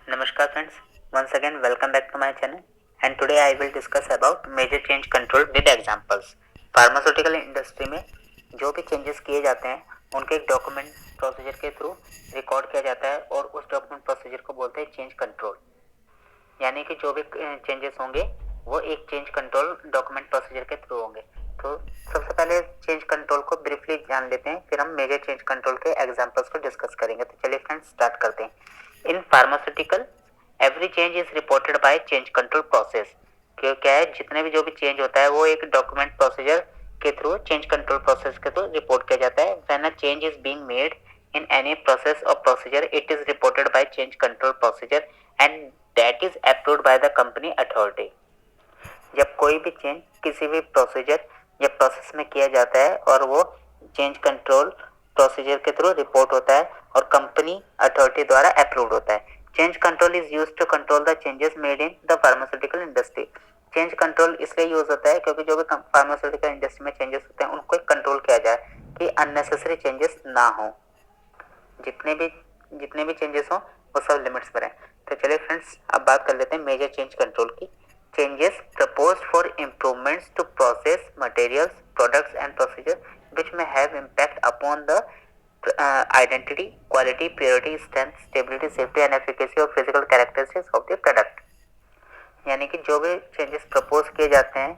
Namaskar friends, once again welcome back to my channel and today I will discuss about major change control with examples. Pharmaceutical industry में जो भी changes किए जाते हैं उनके एक डॉक्यूमेंट प्रोसीजर के थ्रू रिकॉर्ड किया जाता है और उस डॉक्यूमेंट प्रोसीजर को बोलते हैं चेंज कंट्रोल। यानी कि जो भी चेंजेस होंगे वो एक चेंज कंट्रोल डॉक्यूमेंट प्रोसीजर के थ्रू होंगे। तो सबसे पहले चेंज कंट्रोल को ब्रीफली जान लेते हैं, फिर हम मेजर चेंज कंट्रोल के एग्जांपल्स को डिस्कस करेंगे। तो चलिए फ्रेंड्स स्टार्ट करते हैं। In pharmaceutical every change is reported by change control process. क्यों क्या है, जितने भी जो भी चेंज होता है वो एक डॉक्यूमेंट प्रोसीजर के थ्रू चेंज कंट्रोल प्रोसेस के थ्रू रिपोर्ट किया जाता है। When a change is being made in any process or procedure, it is reported by change control procedure and that is approved by the company authority. जब कोई भी change किसी भी procedure या प्रोसेस में किया जाता है और वो चेंज कंट्रोल प्रोसीजर के थ्रू रिपोर्ट होता है और कंपनी अथॉरिटी द्वारा अप्रूव्ड होता है। Change control is used to control the changes made in the pharmaceutical industry. Change control इसलिए यूज होता है क्योंकि जो भी फार्मास्यूटिकल इंडस्ट्री में चेंजेस होते हैं उनको कंट्रोल किया जाए कि अननेसेसरी चेंजेस ना हो। जितने भी चेंजेस हो वो सब लिमिट्स पर है। तो चलिए फ्रेंड्स अब बात कर लेते हैं मेजर चेंज कंट्रोल की। Changes proposed for improvements to process materials products and procedure which may have impact upon the identity, quality, purity, strength, stability, safety and efficacy और physical characteristics of the product। यानी कि जो भी changes propose किए जाते हैं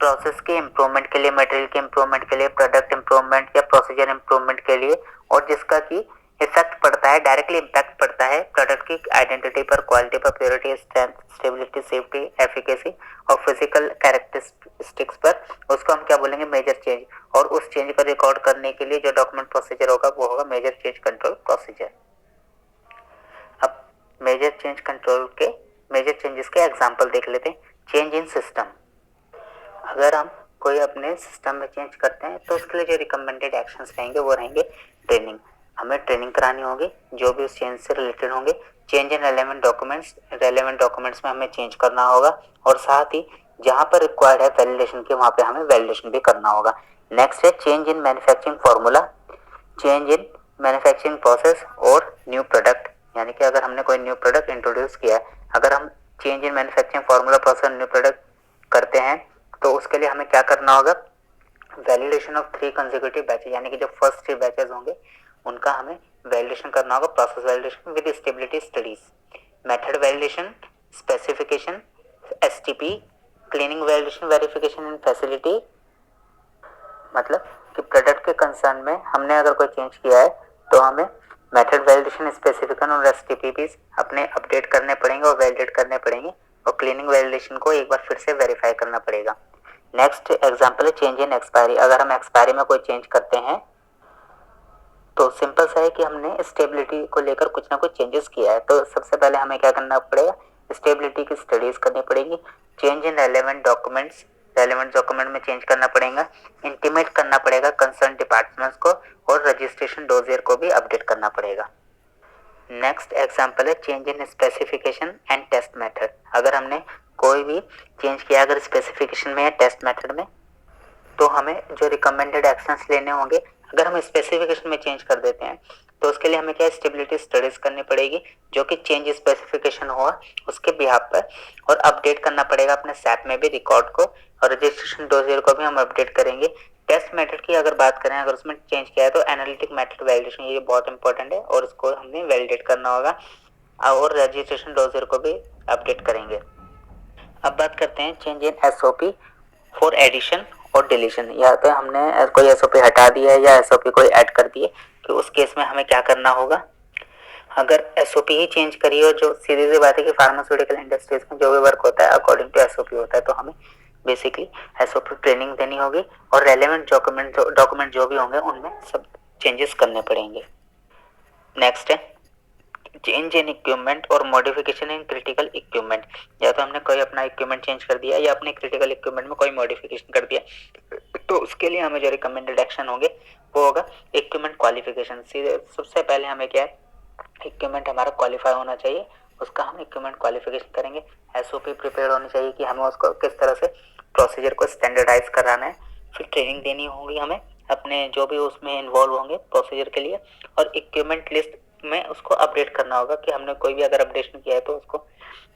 process के improvement के लिए, मटेरियल के इम्प्रूवमेंट के लिए, प्रोडक्ट इम्प्रूवमेंट या प्रोसीजर इम्प्रूवमेंट के लिए और जिसका की इफेक्ट पड़ता है, डायरेक्टली इम्पैक्ट पड़ता है प्रोडक्ट की आइडेंटिटी पर, क्वालिटी पर, purity, strength, stability, safety, efficacy और फिजिकल कैरेक्टरिस्टिक्स पर, उसको हम क्या बोलेंगे, मेजर चेंज। और उस चेंज को रिकॉर्ड करने के लिए जो डॉक्यूमेंट प्रोसीजर होगा वो होगा मेजर चेंज कंट्रोल प्रोसीजर। अब मेजर चेंज कंट्रोल के मेजर चेंजेस के एग्जांपल देख लेते हैं। चेंज इन सिस्टम, अगर हम कोई अपने सिस्टम में चेंज करते हैं तो उसके लिए जो रिकमेंडेड एक्शंस रहेंगे वो रहेंगे ट्रेनिंग। हमें ट्रेनिंग करानी होगी जो भी उस चेंज से रिलेटेड होंगे। चेंज इन रेलेवेंट डॉक्यूमेंट्स में हमें चेंज करना होगा और साथ ही जहाँ पर रिक्वायर्ड है वैलिडेशन की वहाँ पे हमें वैलिडेशन भी करना होगा। नेक्स्ट है change in manufacturing formula, change in manufacturing process और न्यू प्रोडक्ट। यानी कि अगर हमने कोई न्यू प्रोडक्ट इंट्रोड्यूस किया है, अगर हम change in manufacturing formula process new product करते हैं तो उसके लिए हमें क्या करना होगा, वैलिडेशन ऑफ 3 कंसेक्यूटिव बैचेस। यानी कि जो फर्स्ट 3 बैचेस होंगे उनका हमें वैलिडेशन करना होगा, process validation with stability studies, method validation, specification, STP, cleaning validation, verification in facility. मतलब कि प्रोडक्ट के कंसर्न में हमने अगर कोई चेंज किया है तो हमें मेथड वैलिडेशन, स्पेसिफिकेशन और एसटीपी अपने अपडेट करने पड़ेंगे और वैलिडेट करने पड़ेंगे और क्लीनिंग वैलिडेशन को एक बार फिर से वेरीफाई करना पड़ेगा। नेक्स्ट एग्जांपल है चेंज इन एक्सपायरी। अगर हम एक्सपायरी में कोई चेंज करते हैं तो सिंपल सा है कि हमने स्टेबिलिटी को लेकर कुछ ना कुछ चेंजेस किया है, तो सबसे पहले हमें क्या करना पड़ेगा, स्टेबिलिटी की स्टडीज करनी पड़ेगी। चेंज इन रेलेवेंट डॉक्यूमेंट में चेंज करना पड़ेगा, इंटीमेट करना पड़ेगा कंसर्न डिपार्टमेंट्स को और रजिस्ट्रेशन डोजियर को भी अपडेट करना पड़ेगा। नेक्स्ट एग्जांपल है change in specification and test method. अगर हमने कोई भी चेंज किया अगर स्पेसिफिकेशन में या टेस्ट मेथड में तो हमें जो रिकमेंडेड एक्शंस लेने होंगे, अगर हम स्पेसिफिकेशन में चेंज कर देते हैं तो उसके लिए हमें क्या स्टेबिलिटी स्टडीज करनी पड़ेगी जो कि चेंज स्पेसिफिकेशन हुआ उसके बिहाफ पर, और अपडेट करना पड़ेगा अपने सैप में भी रिकॉर्ड को, और रजिस्ट्रेशन डोजियर को भी हम अपडेट करेंगे। टेस्ट मेथड की अगर बात करें, अगर उसमें चेंज किया है तो एनालिटिक मेथड वैलिडेशन, ये बहुत इंपॉर्टेंट है और इसको हमने वैलिडेट करना होगा और रजिस्ट्रेशन डोजियर को भी अपडेट करेंगे। अब बात करते हैं change in SOP for addition और डिलीशन। या तो हमने कोई एसओपी हटा दिया है या एसओपी कोई ऐड कर दिए कि उस केस में हमें क्या करना होगा। अगर एसओपी ही चेंज करी हो, जो सीधी सी बात है कि फार्मास्यूटिकल इंडस्ट्रीज में जो भी वर्क होता है अकॉर्डिंग टू एसओपी होता है, तो हमें बेसिकली एसओपी ट्रेनिंग देनी होगी और रेलेवेंट डॉक्यूमेंट जो भी होंगे उनमें सब चेंजेस करने पड़ेंगे। नेक्स्ट है चेंज इन इक्विपमेंट और मॉडिफिकेशन इन क्रिटिकल इक्विपमेंट। या तो हमने कोई अपना इक्विपमेंट चेंज कर दिया या अपने क्रिटिकल इक्विपमेंट में कोई मॉडिफिकेशन कर दिया, तो उसके लिए हमें जो रिकमेंडेड एक्शन होंगे वो होगा इक्विपमेंट क्वालिफिकेशन। सबसे पहले हमें क्या है, इक्विपमेंट हमारा क्वालिफाई होना चाहिए, उसका हम इक्विपमेंट क्वालिफिकेशन करेंगे। एसओपी प्रिपेयर होनी चाहिए कि हमें उसको किस तरह से प्रोसीजर को स्टैंडर्डाइज कराना है। फिर ट्रेनिंग देनी होगी हमें अपने जो भी उसमें इन्वॉल्व होंगे प्रोसीजर के लिए, और इक्विपमेंट लिस्ट में उसको अपडेट करना होगा कि हमने कोई भी अगर अपडेशन किया है तो उसको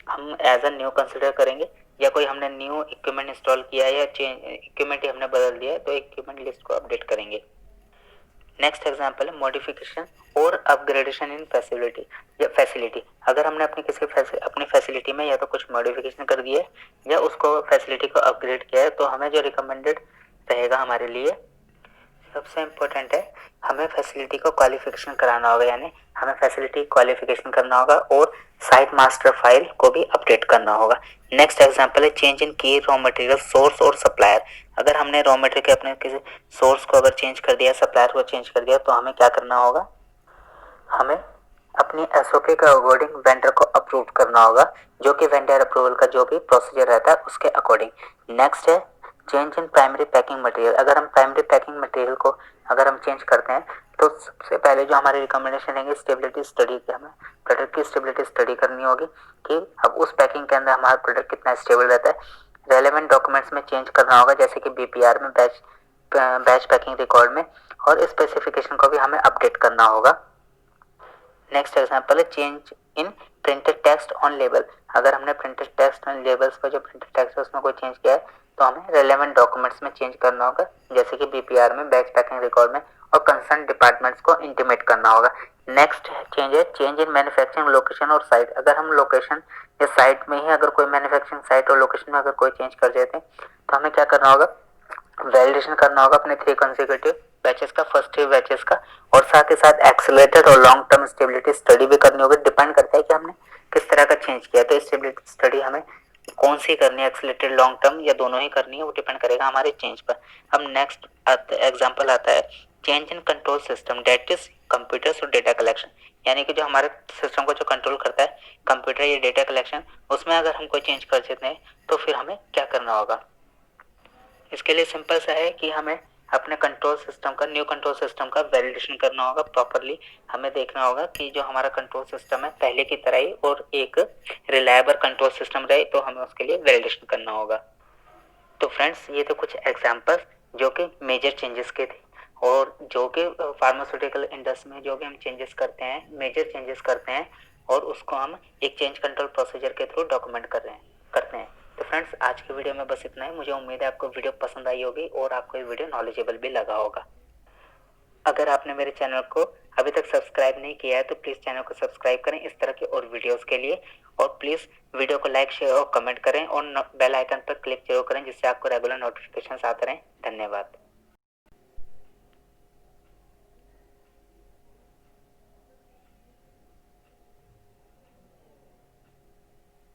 हम एज अ न्यू कंसिडर करेंगे, या कोई हमने न्यू इक्विपमेंट इंस्टॉल किया है या इक्विपमेंट ही हमने बदल दिया है तो इक्विपमेंट लिस्ट को अपडेट करेंगे। नेक्स्ट एग्जांपल है मॉडिफिकेशन और अपग्रेडेशन इन फैसिलिटी या फैसिलिटी। अगर हमने अपनी फैसिलिटी में या तो कुछ मॉडिफिकेशन कर दिया है या उसको फैसिलिटी को अपग्रेड किया है तो हमें जो रिकमेंडेड रहेगा हमारे लिए सबसे इम्पोर्टेंट है, हमें फैसिलिटी को क्वालिफिकेशन कराना होगा, यानी हमें फैसिलिटी क्वालिफिकेशन करना होगा और साइट मास्टर फाइल को भी अपडेट करना होगा। नेक्स्ट एग्जांपल है चेंज इन की रॉ मटेरियल सोर्स और सप्लायर। अगर हमने रॉ मटेरियल के अपने किसी सोर्स को अगर चेंज कर दिया, सप्लायर को चेंज कर दिया, तो हमें क्या करना होगा, हमें अपनी एसओपी के अकॉर्डिंग वेंडर को अप्रूव करना होगा, जो कि वेंडर अप्रूवल का जो भी प्रोसीजर रहता है उसके अकॉर्डिंग। नेक्स्ट है change in primary packing material. अगर हम प्राइमरी पैकिंग मटेरियल को अगर हम चेंज करते हैं तो सबसे पहले जो हमारी रिकमेंडेशन है स्टेबिलिटी स्टडी की, हमें प्रोडक्ट की स्टेबिलिटी स्टडी करनी होगी कि अब उस पैकिंग के अंदर हमारा प्रोडक्ट कितना स्टेबल रहता है। रेलेवेंट डॉक्यूमेंट्स में चेंज करना होगा, जैसे कि बीपीआर में, बैच पैकिंग रिकॉर्ड में, और स्पेसिफिकेशन को भी हमें अपडेट करना होगा। नेक्स्ट एग्जांपल है change in printed text on label. अगर हमने प्रिंटेड टेक्स्ट ऑन लेबल्स पर जो प्रिंटेड टेक्स्ट है उसमें कोई चेंज किया है तो हमें रेलेवेंट डॉक्यूमेंट्स में चेंज करना होगा, जैसे कि बीपीआर में, बैच पैकिंग रिकॉर्ड में, और कंसर्न डिपार्टमेंट्स को इंटीमेट करना होगा। नेक्स्ट चेंज है चेंज इन मैन्युफैक्चरिंग लोकेशन और साइट। अगर हम लोकेशन या साइट में ही अगर कोई मैन्युफैक्चरिंग साइट और लोकेशन में अगर कोई चेंज कर देते हैं तो हमें क्या करना होगा, वैलिडेशन करना होगा अपने 3 कंसेक्यूटिव बैचेस का, फर्स्ट 3 बैचेस का, और साथ ही साथ एक्सेलरेटेड और लॉन्ग टर्म स्टेबिलिटी स्टडी भी करनी होगी। डिपेंड करता है कि हमने किस तरह का चेंज किया, तो स्टेबिलिटी स्टडी हमें कौन सी करनी है, एक्सेलरेटेड, लॉन्ग टर्म या दोनों ही करनी है, वो डिपेंड करेगा हमारे चेंज पर। अब नेक्स्ट एग्जांपल आता है change in control system, that is computers और डेटा कलेक्शन। यानी कि जो हमारे सिस्टम को जो कंट्रोल करता है, कंप्यूटर या डेटा कलेक्शन, उसमें अगर हम कोई चेंज कर देते हैं तो फिर हमें क्या करना होगा। इसके लिए सिंपल सा है कि हमें अपने कंट्रोल सिस्टम का, न्यू कंट्रोल सिस्टम का वैलिडेशन करना होगा प्रॉपरली। हमें देखना होगा कि जो हमारा कंट्रोल सिस्टम है पहले की तरह ही और एक रिलायबल कंट्रोल सिस्टम रहे, तो हमें उसके लिए वैलिडेशन करना होगा। तो फ्रेंड्स, ये तो कुछ एग्जांपल्स जो कि मेजर चेंजेस के थे, और जो कि फार्मास्यूटिकल इंडस्ट्री में जो भी हम चेंजेस करते हैं, मेजर चेंजेस करते हैं, और उसको हम एक चेंज कंट्रोल प्रोसीजर के थ्रू डॉक्यूमेंट करते हैं। तो फ्रेंड्स, आज की वीडियो में बस इतना ही। मुझे उम्मीद है आपको वीडियो पसंद आई होगी और आपको ये वीडियो नॉलेजेबल भी लगा होगा। अगर आपने मेरे चैनल को अभी तक सब्सक्राइब नहीं किया है तो प्लीज़ चैनल को सब्सक्राइब करें इस तरह के और वीडियोस के लिए, और प्लीज़ वीडियो को लाइक, शेयर और कमेंट करें, और बेल आइकन पर क्लिक जरूर करें जिससे आपको रेगुलर नोटिफिकेशन आते रहें। धन्यवाद।